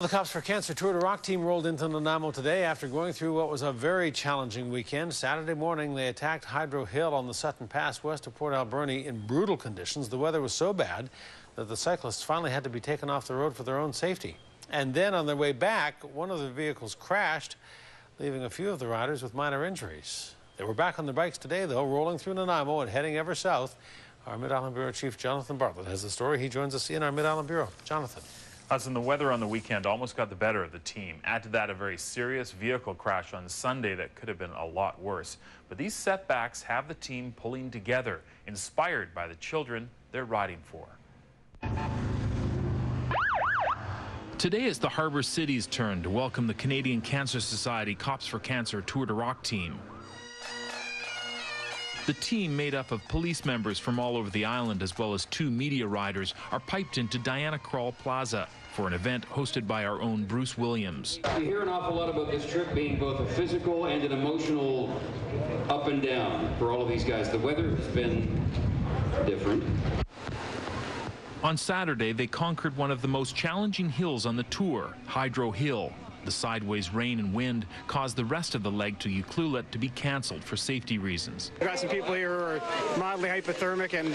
The Cops for Cancer Tour de Rock team rolled into Nanaimo today after going through what was a very challenging weekend. Saturday morning, they attacked Hydro Hill on the Sutton Pass west of Port Alberni in brutal conditions. The weather was so bad that the cyclists finally had to be taken off the road for their own safety. And then on their way back, one of the vehicles crashed, leaving a few of the riders with minor injuries. They were back on their bikes today, though, rolling through Nanaimo and heading ever south. Our Mid-Island Bureau Chief Jonathan Bartlett has the story. He joins us in our Mid-Island Bureau. Jonathan. Hudson, the weather on the weekend almost got the better of the team. Add to that a very serious vehicle crash on Sunday that could have been a lot worse. But these setbacks have the team pulling together, inspired by the children they're riding for. Today is the Harbour City's turn to welcome the Canadian Cancer Society Cops for Cancer Tour de Rock team. The team, made up of police members from all over the island as well as 2 media riders, are piped into Diana Krall Plaza for an event hosted by our own Bruce Williams. You hear an awful lot about this trip being both a physical and an emotional up and down for all of these guys. The weather has been different. On Saturday, they conquered one of the most challenging hills on the tour, Hydro Hill. The sideways rain and wind caused the rest of the leg to Ucluelet to be cancelled for safety reasons. We've got some people here who are mildly hypothermic, and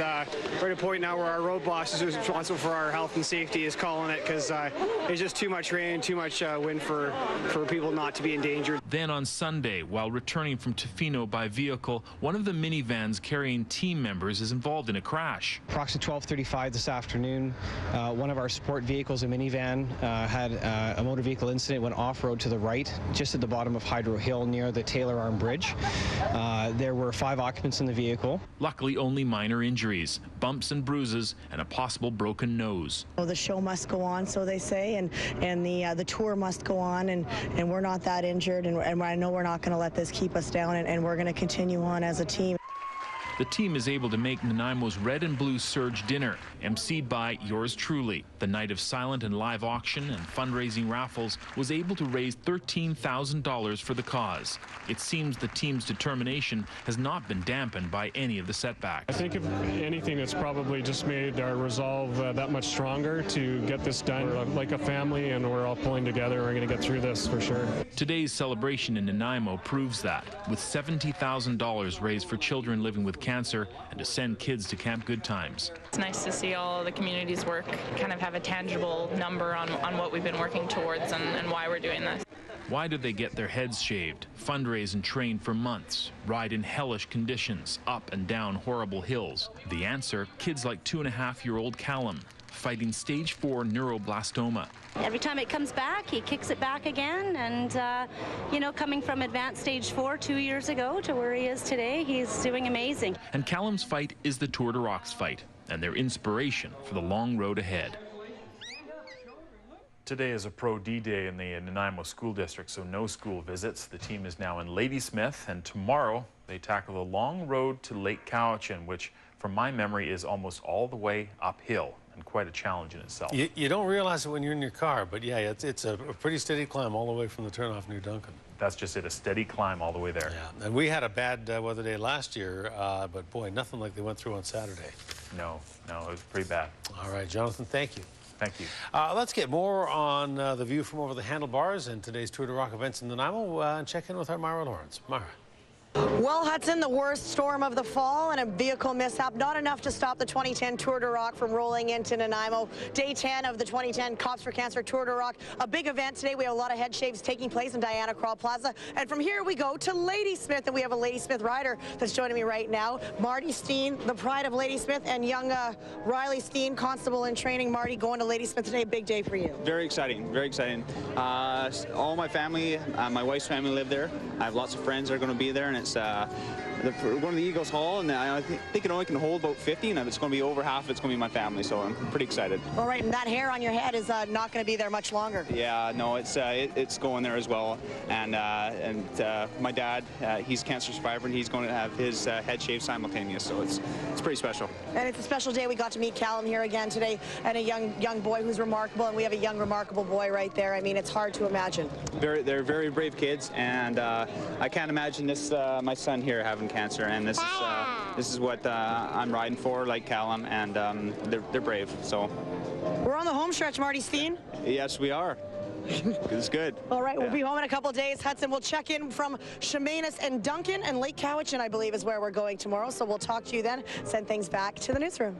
we're at a point now where our road boss, who's responsible for our health and safety, is calling it because there's just too much rain, too much wind for people not to be endangered. Then on Sunday, while returning from Tofino by vehicle, one of the minivans carrying team members is involved in a crash. Approximately 12:35 this afternoon, one of our support vehicles, a minivan, had a motor vehicle incident, went off-road to the right, just at the bottom of Hydro Hill near the Taylor Arm Bridge. There were 5 occupants in the vehicle. Luckily, only minor injuries, bumps and bruises, and a possible broken nose. Well, the show must go on, so they say, and the tour must go on, and we're not that injured, and I know we're not going to let this keep us down, and we're going to continue on as a team. The team is able to make Nanaimo's Red and Blue Surge dinner, emceed by yours truly. The night of silent and live auction and fundraising raffles was able to raise $13,000 for the cause. It seems the team's determination has not been dampened by any of the setbacks. I think if anything, it's probably just made our resolve that much stronger to get this done. We're like a family, and we're all pulling together. We're going to get through this for sure. Today's celebration in Nanaimo proves that, with $70,000 raised for children living with cancer and to send kids to Camp Good Times. It's nice to see all the community's work kind of have a tangible number on what we've been working towards and why we're doing this. Why do they get their heads shaved, fundraise and train for months, ride in hellish conditions, up and down horrible hills? The answer, kids like 2.5-year-old Callum, fighting stage 4 neuroblastoma. Every time it comes back, he kicks it back again, and you know, coming from advanced stage 4 2 years ago to where he is today, he's doing amazing. And Callum's fight is the Tour de Rock's fight, and their inspiration for the long road ahead. Today is a Pro D-Day in the Nanaimo School District, so no school visits. The team is now in Ladysmith, and tomorrow they tackle the long road to Lake Cowichan, which, from my memory, is almost all the way uphill, and quite a challenge in itself. You don't realize it when you're in your car, but yeah, it's a pretty steady climb all the way from the turnoff near Duncan. That's just it, a steady climb all the way there. Yeah, and we had a bad weather day last year, but boy, nothing like they went through on Saturday. No, it was pretty bad. All right, Jonathan, thank you. Thank you. Let's get more on the view from over the handlebars and today's Tour de Rock events in Nanaimo and check in with our Myra Lawrence. Myra. Well, Hudson, the worst storm of the fall and a vehicle mishap, not enough to stop the 2010 Tour de Rock from rolling into Nanaimo. Day 10 of the 2010 Cops for Cancer Tour de Rock. A big event today. We have a lot of head shaves taking place in Diana Krall Plaza. And from here we go to Ladysmith, and we have a Ladysmith rider that's joining me right now. Marty Steen, the pride of Ladysmith, and young Riley Steen, constable in training. Marty, going to Ladysmith today, big day for you. Very exciting, very exciting. All my family, my wife's family live there. I have lots of friends that are going to be there, and it's we're going to the Eagles Hall, and I think it only can hold about 50, and it's going to be over half of it's going to be my family, so I'm pretty excited. All right, and that hair on your head is not going to be there much longer. Yeah, no, it's going there as well, and my dad, he's a cancer survivor, and he's going to have his head shaved simultaneous, so it's pretty special. And it's a special day. We got to meet Callum here again today, and a young boy who's remarkable, and we have a young remarkable boy right there. I mean, it's hard to imagine. They're very brave kids, and I can't imagine this my son here having cancer, and this is what I'm riding for, like Callum, and they're brave. So we're on the home stretch, Marty Steen. Yes, we are. It's good. All right, we'll be home in a couple days. Hudson, we'll check in from Chemainus and Duncan, and Lake Cowichan, I believe, is where we're going tomorrow. So we'll talk to you then. Send things back to the newsroom.